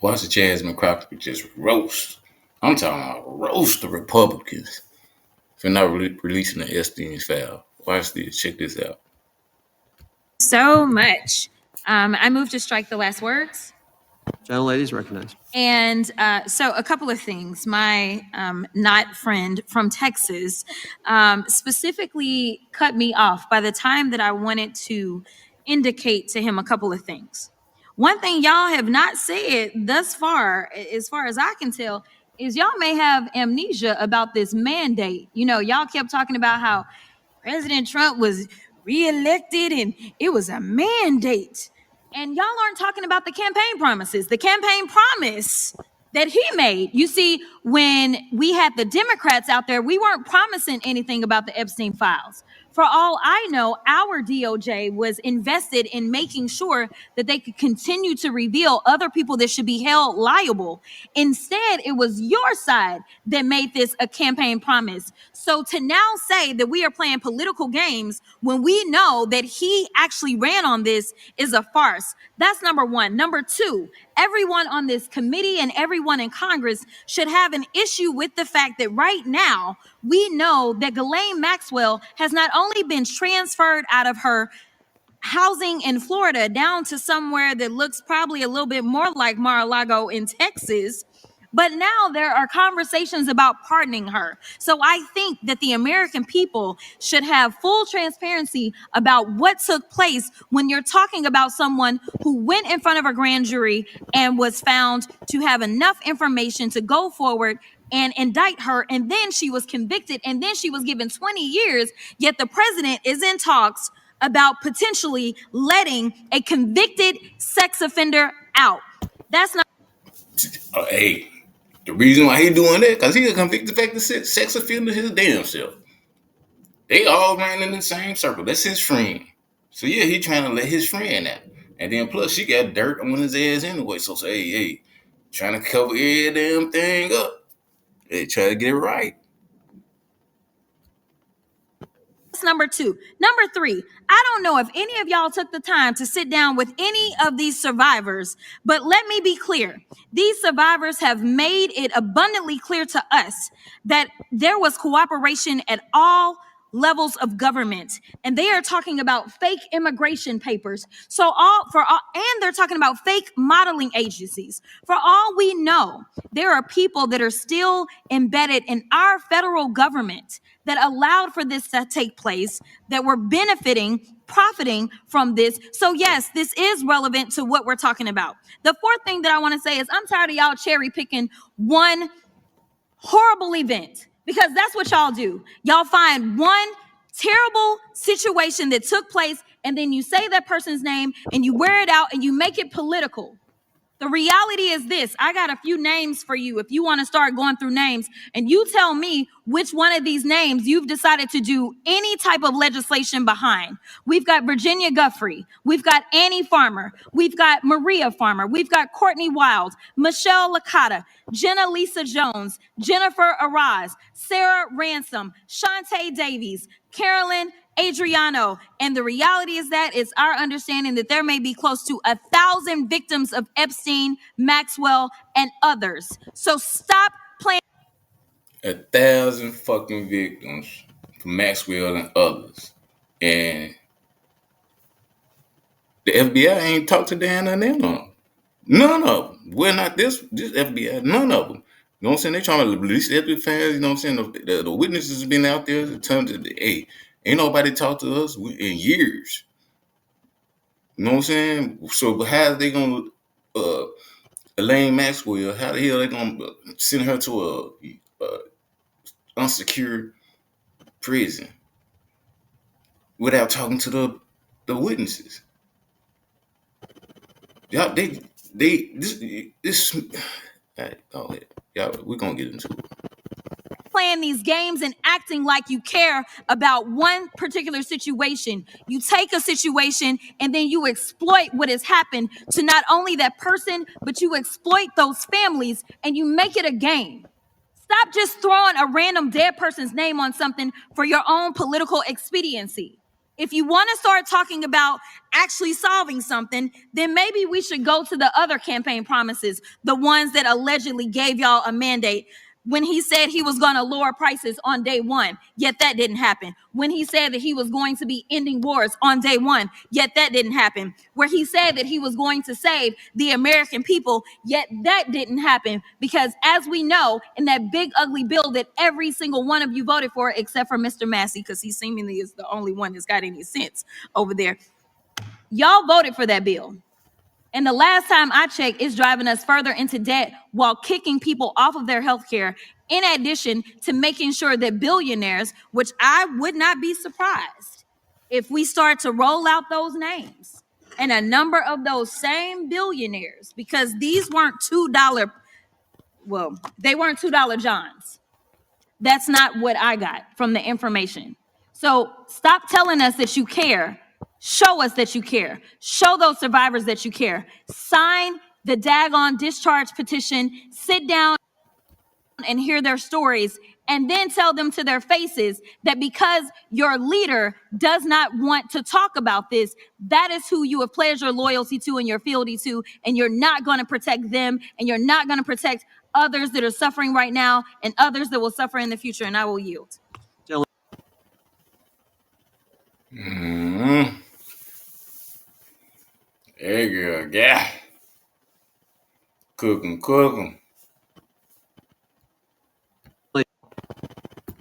Watch the Jasmine Crockett just roast. I'm talking about roast the Republicans for not releasing the Epstein file. Watch this. Check this out. So much. I move to strike the last words. Gentle ladies recognized. And so, a couple of things. My not friend from Texas specifically cut me off by the time that I wanted to indicate to him a couple of things. One thing y'all have not said thus far as I can tell, is y'all may have amnesia about this mandate. You know, y'all kept talking about how President Trump was reelected and it was a mandate. And y'all aren't talking about the campaign promises. The campaign promise that he made. You see, when we had the Democrats out there, we weren't promising anything about the Epstein files. For all I know, our DOJ was invested in making sure that they could continue to reveal other people that should be held liable. Instead, it was your side that made this a campaign promise. So to now say that we are playing political games when we know that he actually ran on this is a farce. That's number one. Number two, everyone on this committee and everyone in Congress should have an issue with the fact that right now we know that Ghislaine Maxwell has not only been transferred out of her housing in Florida down to somewhere that looks probably a little bit more like Mar-a-Lago in Texas, but now there are conversations about pardoning her. So I think that the American people should have full transparency about what took place when you're talking about someone who went in front of a grand jury and was found to have enough information to go forward and indict her, and then she was convicted, and then she was given 20 years, yet the president is in talks about potentially letting a convicted sex offender out. That's not... Hey, the reason why he doing that, because he a convicted sex offender his damn self. They all ran in the same circle. That's his friend. So yeah, he trying to let his friend out. And then plus she got dirt on his ass anyway. So say, hey, trying to cover every damn thing up. They try to get it right. Number two. Number three, I don't know if any of y'all took the time to sit down with any of these survivors, but let me be clear. These survivors have made it abundantly clear to us that there was cooperation at all levels of government, and they are talking about fake immigration papers. And they're talking about fake modeling agencies. For all we know, there are people that are still embedded in our federal government that allowed for this to take place, that were profiting from this. So yes, this is relevant to what we're talking about. The fourth thing that I want to say is I'm tired of y'all cherry picking one horrible event, because that's what y'all do. Y'all find one terrible situation that took place, and then you say that person's name and you wear it out and you make it political. The reality is this. I got a few names for you if you want to start going through names, and you tell me which one of these names you've decided to do any type of legislation behind. We've got Virginia Guffrey. We've got Annie Farmer. We've got Maria Farmer. We've got Courtney Wild, Michelle Licata, Jenna Lisa Jones, Jennifer Araz, Sarah Ransom, Shantae Davies, Carolyn Adriano. And the reality is that it's our understanding that there may be close to 1,000 victims of Epstein, Maxwell, and others. So stop playing. 1,000 fucking victims from Maxwell and others. And the FBI ain't talked to Dan and them. None of them. Well, not this FBI. None of them. You know what I'm saying? They trying to release every fans. You know what I'm saying? The witnesses have been out there in terms of, hey, ain't nobody talked to us in years. You know what I'm saying? So how are they going to, Elaine Maxwell, how the hell are they going to send her to a unsecured prison without talking to the witnesses? Y'all, this right, go ahead. Y'all, we're going to get into it. Playing these games and acting like you care about one particular situation. You take a situation and then you exploit what has happened to not only that person, but you exploit those families and you make it a game. Stop just throwing a random dead person's name on something for your own political expediency. If you want to start talking about actually solving something, then maybe we should go to the other campaign promises, the ones that allegedly gave y'all a mandate. When he said he was going to lower prices on day one, yet that didn't happen. When he said that he was going to be ending wars on day one, yet that didn't happen. Where he said that he was going to save the American people, yet that didn't happen. Because as we know, in that big ugly bill that every single one of you voted for, except for Mr. Massey, because he seemingly is the only one that's got any sense over there, y'all voted for that bill. And the last time I checked, it's driving us further into debt while kicking people off of their health care, in addition to making sure that billionaires, which I would not be surprised if we start to roll out those names and a number of those same billionaires, because these weren't $2, well, they weren't $2 Johns. That's not what I got from the information. So stop telling us that you care. Show us that you care. Show those survivors that you care. Sign the daggone discharge petition. Sit down and hear their stories, and then tell them to their faces that because your leader does not want to talk about this, that is who you have pledged your loyalty to and your fealty to, and you're not going to protect them, and you're not going to protect others that are suffering right now and others that will suffer in the future. And I will yield. Mm-hmm. Hey, girl, yeah. Cook 'em.